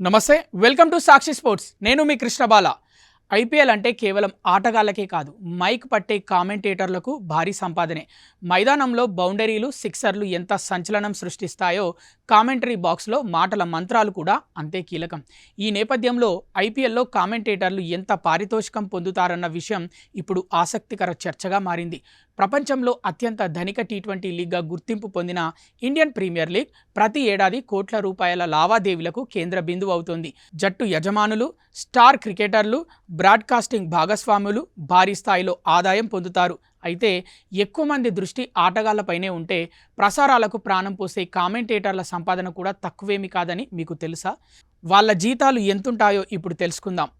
నమస్తే, welcome to Sakshi sports. నేను మీ కృష్ణబాల. IPL అంటే కేవలం ఆటగాళ్లకే కాదు, మైక్ పట్టే కామెంటేటర్లకు భారీ సంపాదనే. మైదానంలో బౌండరీలు, సిక్సర్లు ఎంత సంచలనం సృష్టిస్తాయో కామెంటరీ బాక్స్లో మాటల మంత్రాలు కూడా అంతే కీలకం. ఈ నేపథ్యంలో ఐపీఎల్లో కామెంటేటర్లు ఎంత పారితోషికం పొందుతారన్న విషయం ఇప్పుడు ఆసక్తికర చర్చగా మారింది. ప్రపంచంలో అత్యంత ధనిక టీ20 లీగ్గా గుర్తింపు పొందిన ఇండియన్ ప్రీమియర్ లీగ్ ప్రతి ఏడాది కోట్ల రూపాయల లావాదేవీలకు కేంద్ర బిందువు అవుతోంది. జట్టు యజమానులు, స్టార్ క్రికెటర్లు, బ్రాడ్కాస్టింగ్ భాగస్వాములు భారీ స్థాయిలో ఆదాయం పొందుతారు. అయితే ఎక్కువ మంది దృష్టి ఆటగాళ్లపైనే ఉంటే ప్రసారాలకు ప్రాణం పోసే కామెంటేటర్ల సంపాదన కూడా తక్కువేమీ కాదని మీకు తెలుసా? వాళ్ళ జీతాలు ఎంతుంటాయో ఇప్పుడు తెలుసుకుందాం.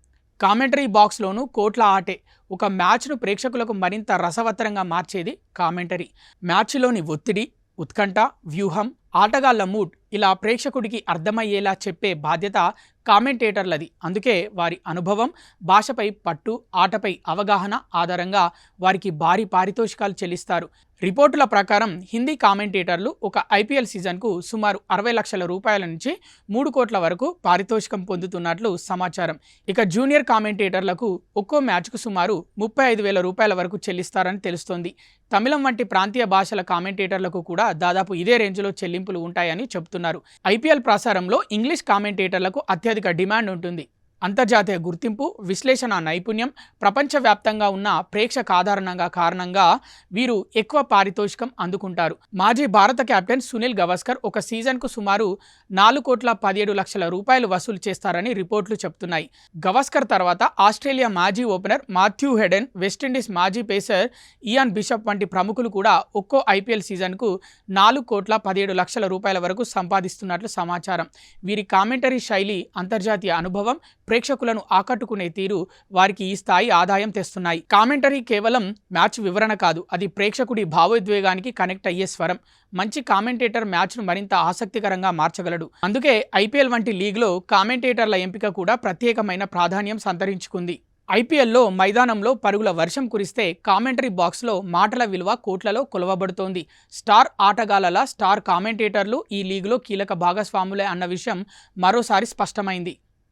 కామెంటరీ బాక్స్లోనూ కోట్ల ఆటే. ఒక మ్యాచ్ను ప్రేక్షకులకు మరింత రసవత్తరంగా మార్చేది కామెంటరీ. మ్యాచ్లోని ఒత్తిడి, ఉత్కంఠ, వ్యూహం, ఆటగాళ్ల మూడ్ ఇలా ప్రేక్షకుడికి అర్థమయ్యేలా చెప్పే బాధ్యత కామెంటేటర్లది. అందుకే వారి అనుభవం, భాషపై పట్టు, ఆటపై అవగాహన ఆధారంగా వారికి భారీ పారితోషికాలు చెల్లిస్తారు. రిపోర్టుల ప్రకారం హిందీ కామెంటేటర్లు ఒక ఐపీఎల్ సీజన్కు సుమారు 60 లక్షల రూపాయల నుంచి 3 కోట్ల వరకు పారితోషికం పొందుతున్నట్లు సమాచారం. ఇక జూనియర్ కామెంటేటర్లకు ఒక్కో మ్యాచ్కు సుమారు 35,000 రూపాయల వరకు చెల్లిస్తారని తెలుస్తోంది. తమిళం వంటి ప్రాంతీయ భాషల కామెంటేటర్లకు కూడా దాదాపు ఇదే రేంజ్లో చెల్లింపులు ఉంటాయని చెబుతున్నారు. ఐపీఎల్ ప్రసారంలో ఇంగ్లీష్ కామెంటేటర్లకు అత్యధిక డిమాండ్ ఉంటుంది. అంతర్జాతీయ గుర్తింపు, విశ్లేషణ నైపుణ్యం, ప్రపంచవ్యాప్తంగా ఉన్న ప్రేక్షక కారణంగా వీరు ఎక్కువ పారితోషికం అందుకుంటారు. మాజీ భారత కెప్టెన్ సునీల్ గవాస్కర్ ఒక సీజన్కు సుమారు 4,17 లక్షల రూపాయలు వసూలు చేస్తారని రిపోర్టులు చెబుతున్నాయి. గవాస్కర్ తర్వాత ఆస్ట్రేలియా మాజీ ఓపెనర్ మాథ్యూ హెడెన్, వెస్టిండీస్ మాజీ పేసర్ ఇయాన్ బిషప్ వంటి ప్రముఖులు కూడా ఒక్కో ఐపీఎల్ సీజన్కు 4,17 లక్షల రూపాయల వరకు సంపాదిస్తున్నట్లు సమాచారం. వీరి కామెంటరీ శైలి, అంతర్జాతీయ అనుభవం, ప్రేక్షకులను ఆకట్టుకునే తీరు వారికి ఈ స్థాయి ఆదాయం తెస్తున్నాయి. కామెంటరీ కేవలం మ్యాచ్ వివరణ కాదు, అది ప్రేక్షకుడి భావోద్వేగానికి కనెక్ట్ అయ్యే స్వరం. మంచి కామెంటేటర్ మ్యాచ్ను మరింత ఆసక్తికరంగా మార్చగలడు. అందుకే ఐపీఎల్ వంటి లీగ్లో కామెంటేటర్ల ఎంపిక కూడా ప్రత్యేకమైన ప్రాధాన్యం సంతరించుకుంది. ఐపీఎల్లో మైదానంలో పరుగుల వర్షం కురిస్తే కామెంటరీ బాక్స్లో మాటల విలువ కోట్లలో కొలవబడుతోంది. స్టార్ ఆటగాళ్ల స్టార్ కామెంటేటర్లు ఈ లీగ్లో కీలక భాగస్వాములే అన్న విషయం మరోసారి స్పష్టమైంది.